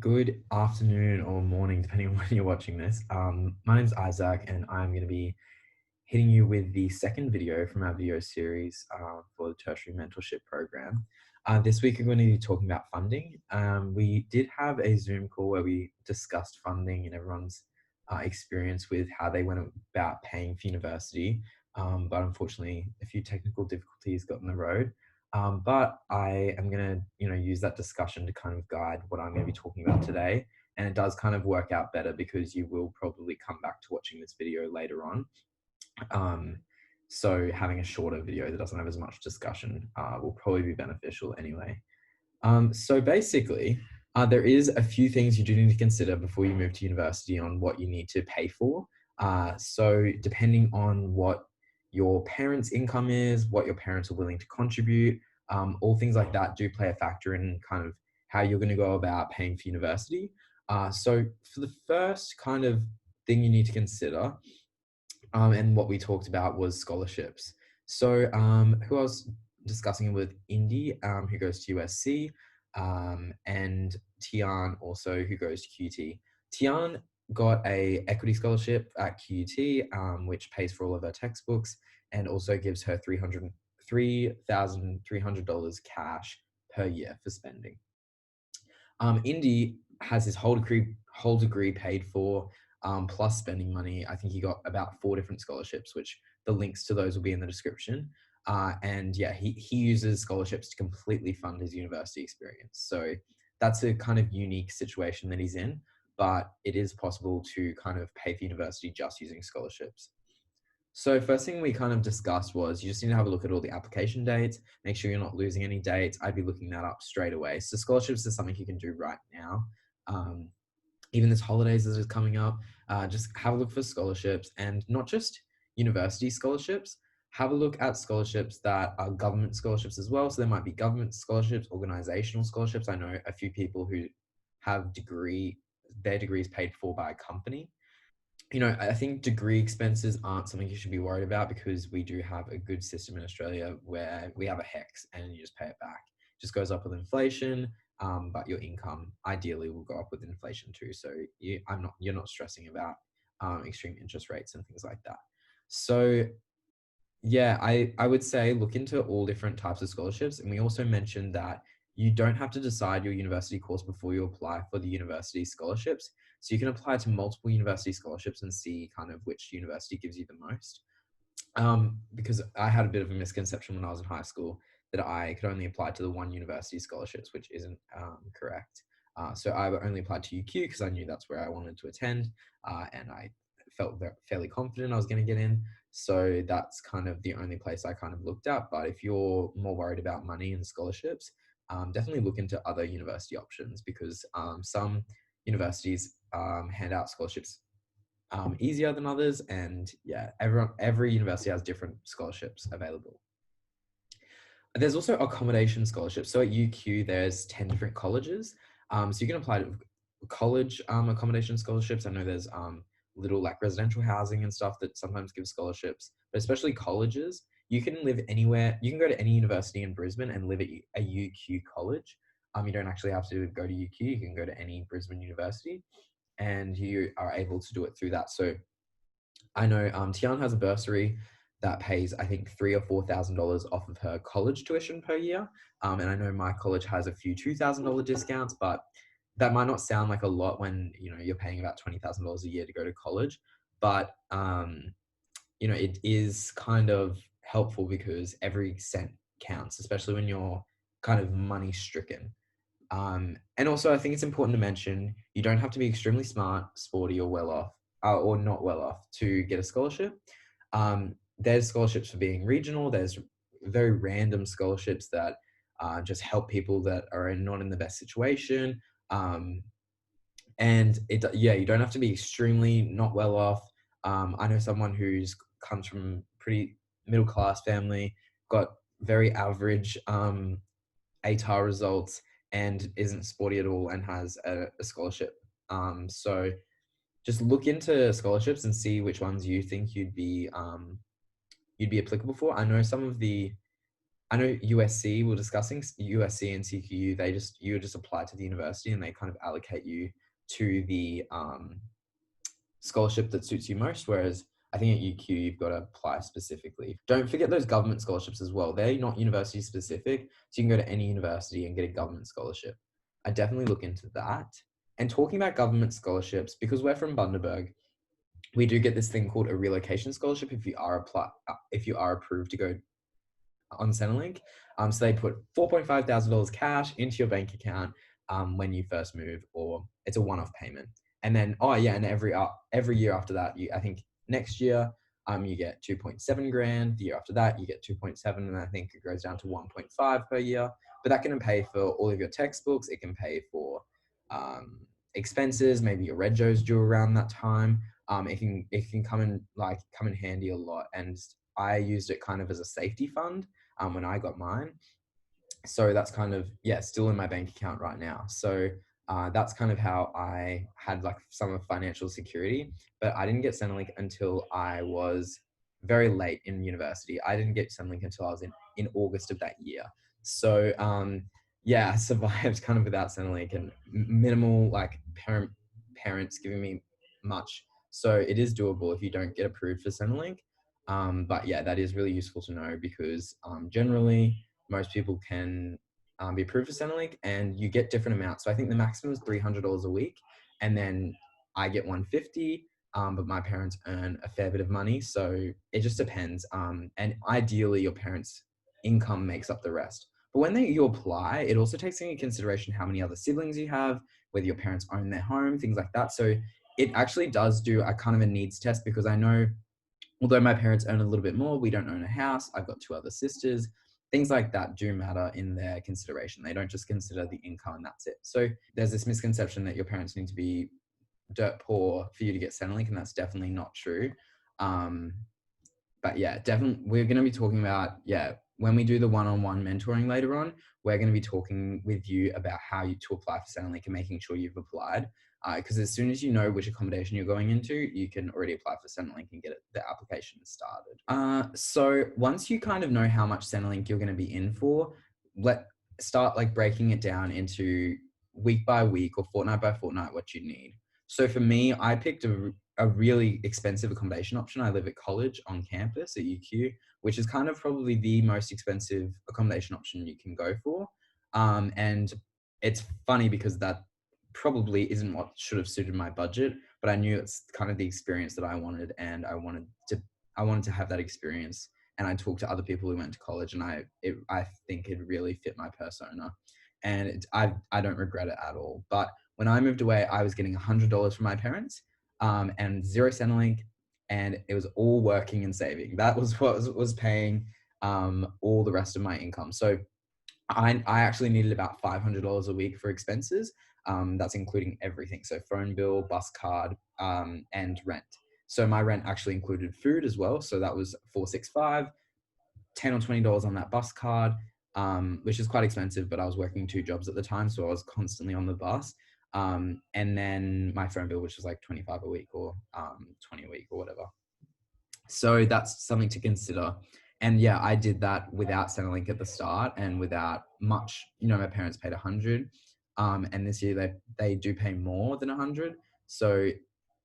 Good afternoon or morning, depending on when you're watching this. My name's Isaac, and I'm going to be hitting you with the second video from our video series for the tertiary mentorship program. This week, we're going to be talking about funding. We did have a Zoom call where we discussed funding and everyone's experience with how they went about paying for university. But unfortunately, a few technical difficulties got in the road. But I am going to, use that discussion to kind of guide what I'm going to be talking about today. And it does kind of work out better because you will probably come back to watching this video later on. Um, so having a shorter video that doesn't have as much discussion will probably be beneficial anyway. So basically, there is a few things you do need to consider before you move to university on what you need to pay for. So depending on what your parents' income is, what your parents are willing to contribute, all things like that do play a factor in kind of how you're going to go about paying for university. So for the first kind of thing you need to consider, and what we talked about was scholarships. So who I was discussing it with Indy, who goes to USC, and Tian also, who goes to QT. Tian got a equity scholarship at QT, which pays for all of her textbooks and also gives her $3,300 cash per year for spending. Indy has his whole degree paid for, plus spending money. I think he got about 4 different scholarships, which the links to those will be in the description. And yeah, he uses scholarships to completely fund his university experience. So that's a kind of unique situation that he's in, but it is possible to kind of pay for university just using scholarships. So first thing we kind of discussed was you just need to have a look at all the application dates, make sure you're not losing any dates. I'd be looking that up straight away. So scholarships is something you can do right now. Even this holidays that is coming up, just have a look for scholarships, and not just university scholarships. Have a look at scholarships that are government scholarships as well. So there might be government scholarships, organizational scholarships. I know a few people who have their degrees paid for by a company. I think degree expenses aren't something you should be worried about because we do have a good system in Australia where we have a HEX and you just pay it back. It just goes up with inflation, but your income ideally will go up with inflation too. So you're not stressing about extreme interest rates and things like that. So yeah, I would say look into all different types of scholarships. And we also mentioned that you don't have to decide your university course before you apply for the university scholarships. So you can apply to multiple university scholarships and see kind of which university gives you the most. Because I had a bit of a misconception when I was in high school that I could only apply to the one university scholarships, which isn't correct. So I only applied to UQ because I knew that's where I wanted to attend, and I felt fairly confident I was going to get in. So that's kind of the only place I kind of looked at. But if you're more worried about money and scholarships, definitely look into other university options because some universities hand out scholarships easier than others. And yeah, every university has different scholarships available. There's also accommodation scholarships. So at UQ, there's 10 different colleges. So you can apply to college accommodation scholarships. I know there's little like residential housing and stuff that sometimes give scholarships, but especially colleges. You can live anywhere. You can go to any university in Brisbane and live at a UQ college. You don't actually have to go to UQ. You can go to any Brisbane university and you are able to do it through that. So I know Tian has a bursary that pays, I think, $3,000 or $4,000 off of her college tuition per year. And I know my college has a few $2,000 discounts, but that might not sound like a lot when you're paying about $20,000 a year to go to college. But it is kind of helpful because every cent counts, especially when you're kind of money stricken. And also, I think it's important to mention you don't have to be extremely smart, sporty, or well off, or not well off to get a scholarship. There's scholarships for being regional. There's very random scholarships that just help people that are not in the best situation. And you don't have to be extremely not well off. I know someone who's comes from pretty middle class family, got very average ATAR results and isn't sporty at all and has a scholarship. So just look into scholarships and see which ones you think you'd be applicable for. I know some of the I know USC, we're discussing USC and CQU, you just apply to the university and they kind of allocate you to the scholarship that suits you most. Whereas I think at UQ, you've got to apply specifically. Don't forget those government scholarships as well. They're not university specific, so you can go to any university and get a government scholarship. I definitely look into that. And talking about government scholarships, because we're from Bundaberg, we do get this thing called a relocation scholarship if you are approved to go on Centrelink. So they put $4,500 cash into your bank account when you first move, or it's a one-off payment. And then, oh yeah, and every year after that, I think next year you get 2.7 grand. The year after that, you get 2.7, and I think it goes down to 1.5 per year. But that can pay for all of your textbooks. It can pay for expenses. Maybe your regos due around that time. It can come in handy a lot, and I used it kind of as a safety fund when I got mine. So that's kind of, yeah, still in my bank account right now. So that's kind of how I had like some of financial security. But I didn't get Centrelink until I was very late in university. I didn't get Centrelink until I was in August of that year. So yeah, I survived kind of without Centrelink and minimal like parents giving me much. So it is doable if you don't get approved for Centrelink. But yeah, that is really useful to know because generally most people can be approved for Centrelink, and you get different amounts. So I think the maximum is $300 a week, and then I get 150. But my parents earn a fair bit of money, so it just depends. And ideally, your parents' income makes up the rest. But when you apply, it also takes into consideration how many other siblings you have, whether your parents own their home, things like that. So it actually does do a kind of a needs test, because I know although my parents earn a little bit more, we don't own a house. I've got two other sisters. Things like that do matter in their consideration. They don't just consider the income and that's it. So there's this misconception that your parents need to be dirt poor for you to get Centrelink, and that's definitely not true. Um, but yeah, definitely we're going to be talking about, yeah, when we do the one-on-one mentoring later on, we're going to be talking with you about how to apply for Centrelink and making sure you've applied. Because as soon as you know which accommodation you're going into, you can already apply for Centrelink and get the application started. So once you kind of know how much Centrelink you're going to be in for, start like breaking it down into week by week or fortnight by fortnight what you need. So for me, I picked a really expensive accommodation option. I live at college on campus at UQ, which is kind of probably the most expensive accommodation option you can go for. And it's funny because that probably isn't what should have suited my budget, but I knew it's kind of the experience that I wanted, and I wanted to have that experience. And I talked to other people who went to college, and I think it really fit my persona, and I don't regret it at all. But when I moved away, I was getting $100 from my parents, and zero Centrelink, and it was all working and saving. That was what was paying all the rest of my income. So I actually needed about $500 a week for expenses. That's including everything. So phone bill, bus card, and rent. So my rent actually included food as well. So that was 465, 10 or $20 on that bus card, which is quite expensive, but I was working two jobs at the time. So I was constantly on the bus. And then my phone bill, which was like 25 a week or 20 a week or whatever. So that's something to consider. And yeah, I did that without Centrelink at the start and without much. My parents paid 100, and this year they do pay more than 100. So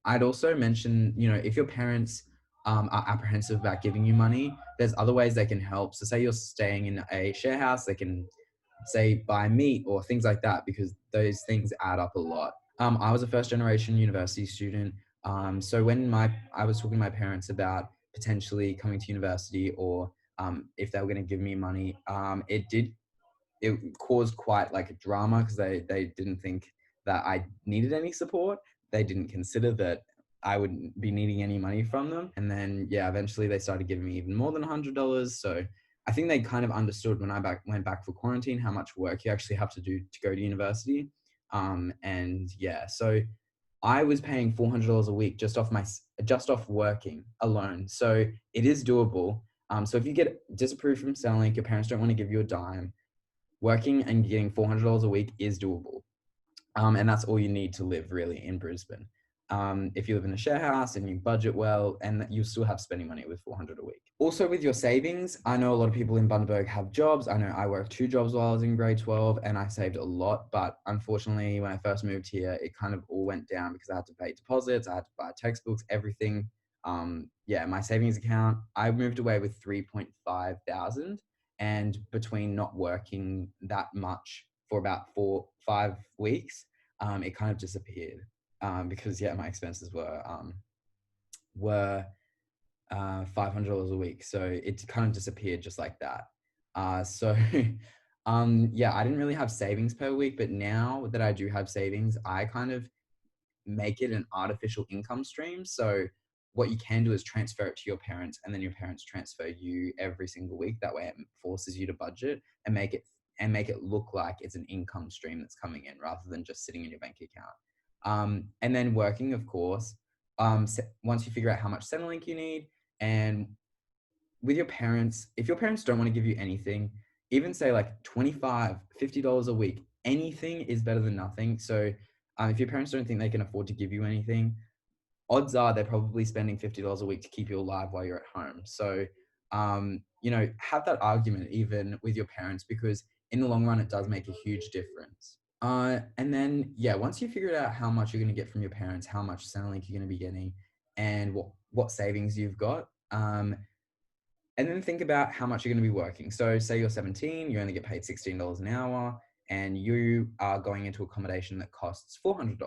I'd also mention, if your parents are apprehensive about giving you money, there's other ways they can help. So say you're staying in a share house, they can say buy meat or things like that, because those things add up a lot. I was a first generation university student. So when I was talking to my parents about potentially coming to university, or if they were going to give me money, it caused quite like a drama, because they didn't think that I needed any support. They didn't consider that I wouldn't be needing any money from them. And then, yeah, eventually they started giving me even more than $100. So I think they kind of understood when I went back for quarantine how much work you actually have to do to go to university. And yeah, so I was paying $400 a week just off working alone. So it is doable. So if you get disapproved from Centrelink, your parents don't want to give you a dime, working and getting $400 a week is doable. And that's all you need to live really in Brisbane. if you live in a share house and you budget well, and you still have spending money with 400 a week. Also with your savings, I know a lot of people in Bundaberg have jobs. I know I worked 2 jobs while I was in grade 12 and I saved a lot, but unfortunately when I first moved here, it kind of all went down because I had to pay deposits, I had to buy textbooks, everything. Yeah, my savings account, I moved away with 3.5 thousand, and between not working that much for about 4-5 weeks, it kind of disappeared. Because yeah, my expenses were $500 a week, so it kind of disappeared just like that. So yeah, I didn't really have savings per week, but now that I do have savings, I kind of make it an artificial income stream. So what you can do is transfer it to your parents, and then your parents transfer you every single week. That way, it forces you to budget and make it look like it's an income stream that's coming in rather than just sitting in your bank account. And then working, of course. Once you figure out how much Centrelink you need, and with your parents, if your parents don't want to give you anything, even say like $25, $50 a week, anything is better than nothing. So if your parents don't think they can afford to give you anything, odds are they're probably spending $50 a week to keep you alive while you're at home. So, have that argument even with your parents, because in the long run, it does make a huge difference. And then, yeah, once you figure out how much you're going to get from your parents, how much Centrelink you're going to be getting, and what savings you've got, and then think about how much you're going to be working. So, say you're 17, you only get paid $16 an hour, and you are going into accommodation that costs $400.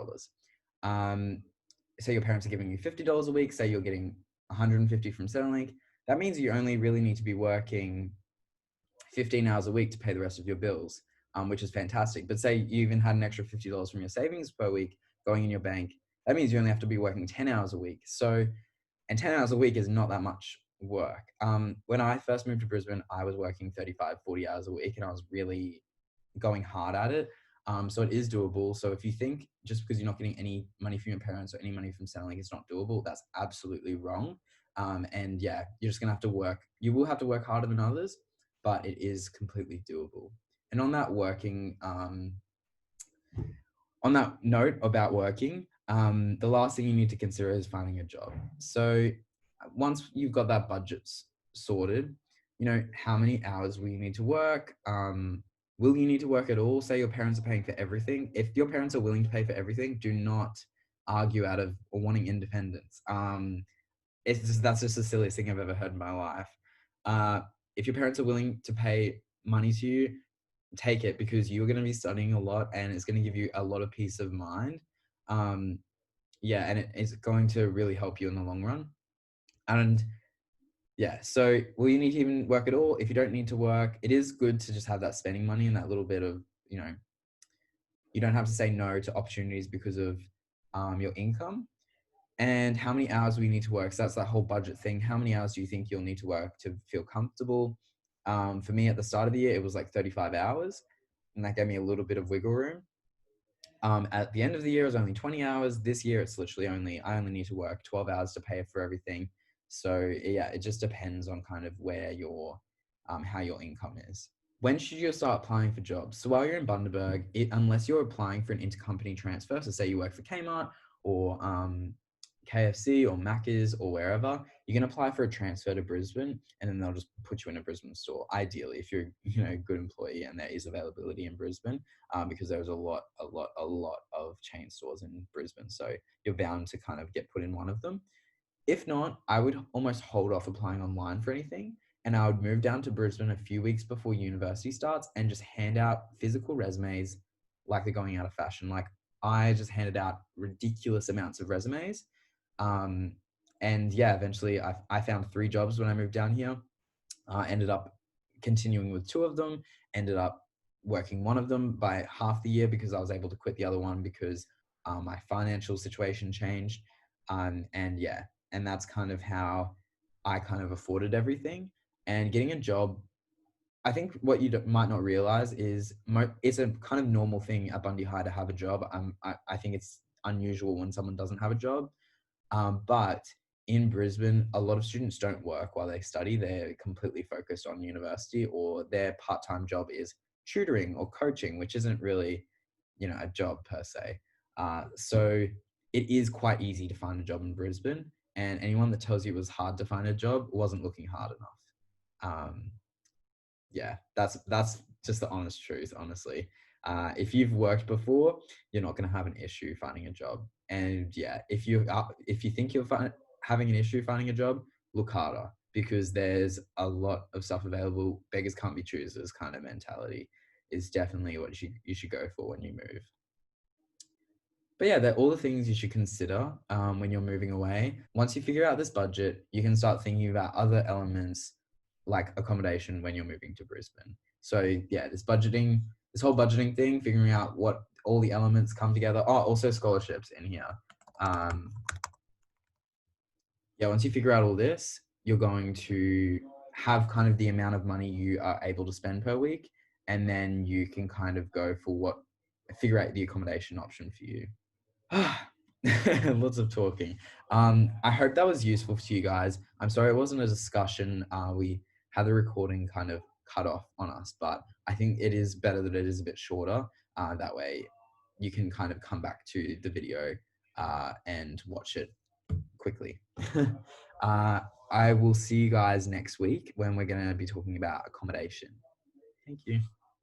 Say your parents are giving you $50 a week, say you're getting 150 from Centrelink. That means you only really need to be working 15 hours a week to pay the rest of your bills, which is fantastic. But say you even had an extra $50 from your savings per week going in your bank, that means you only have to be working 10 hours a week. So, and 10 hours a week is not that much work. When I first moved to Brisbane, I was working 35, 40 hours a week, and I was really going hard at it. So it is doable. So if you think just because you're not getting any money from your parents or any money from Centrelink, it's not doable, that's absolutely wrong. And yeah, you're just gonna have to work. You will have to work harder than others, but it is completely doable. And on that note about working, the last thing you need to consider is finding a job. So once you've got that budget sorted, how many hours will you need to work? Will you need to work at all? Say your parents are paying for everything. If your parents are willing to pay for everything, do not argue out of or wanting independence. That's just the silliest thing I've ever heard in my life. Uh, if your parents are willing to pay money to you, take it, because you're going to be studying a lot and it's going to give you a lot of peace of mind. Um, yeah, and it's going to really help you in the long run. And yeah, so will you need to even work at all? If you don't need to work, it is good to just have that spending money and that little bit of, you don't have to say no to opportunities because of your income. And how many hours we need to work. So that's that whole budget thing. How many hours do you think you'll need to work to feel comfortable? For me, at the start of the year, it was like 35 hours, and that gave me a little bit of wiggle room. At the end of the year, it was only 20 hours. This year, it's literally I only need to work 12 hours to pay for everything. So yeah, it just depends on kind of where how your income is. When should you start applying for jobs? So while you're in Bundaberg, unless you're applying for an intercompany transfer, so say you work for Kmart or KFC or Macca's or wherever, you can apply for a transfer to Brisbane, and then they'll just put you in a Brisbane store. Ideally, if you're a good employee and there is availability in Brisbane, because there's a lot of chain stores in Brisbane, so you're bound to kind of get put in one of them. If not, I would almost hold off applying online for anything, and I would move down to Brisbane a few weeks before university starts and just hand out physical resumes like they're going out of fashion. Like, I just handed out ridiculous amounts of resumes. And yeah, eventually I found 3 jobs when I moved down here. Ended up continuing with 2 of them, ended up working one of them by half the year because I was able to quit the other one because my financial situation changed. And yeah, and that's kind of how I kind of afforded everything. And getting a job, I think what you might not realize is it's a kind of normal thing at Bundy High to have a job. I think it's unusual when someone doesn't have a job. But in Brisbane, a lot of students don't work while they study. They're completely focused on university, or their part-time job is tutoring or coaching, which isn't really, a job per se. So it is quite easy to find a job in Brisbane, and anyone that tells you it was hard to find a job wasn't looking hard enough. Um, yeah, that's just the honest truth, honestly. If you've worked before, you're not going to have an issue finding a job. And yeah, if you think having an issue finding a job, look harder because there's a lot of stuff available. Beggars can't be choosers kind of mentality is definitely what you should go for when you move. But yeah, they're all the things you should consider when you're moving away. Once you figure out this budget, you can start thinking about other elements like accommodation when you're moving to Brisbane. So yeah, this whole budgeting thing, figuring out what all the elements come together. Oh, also scholarships in here. Um, yeah, once you figure out all this, you're going to have kind of the amount of money you are able to spend per week, and then you can kind of go for figure out the accommodation option for you. Lots of talking. I hope that was useful to you guys. I'm sorry it wasn't a discussion. We had the recording kind of cut off on us, but I think it is better that it is a bit shorter. That way you can kind of come back to the video and watch it quickly. uh, I will see you guys next week when we're going to be talking about accommodation. Thank you.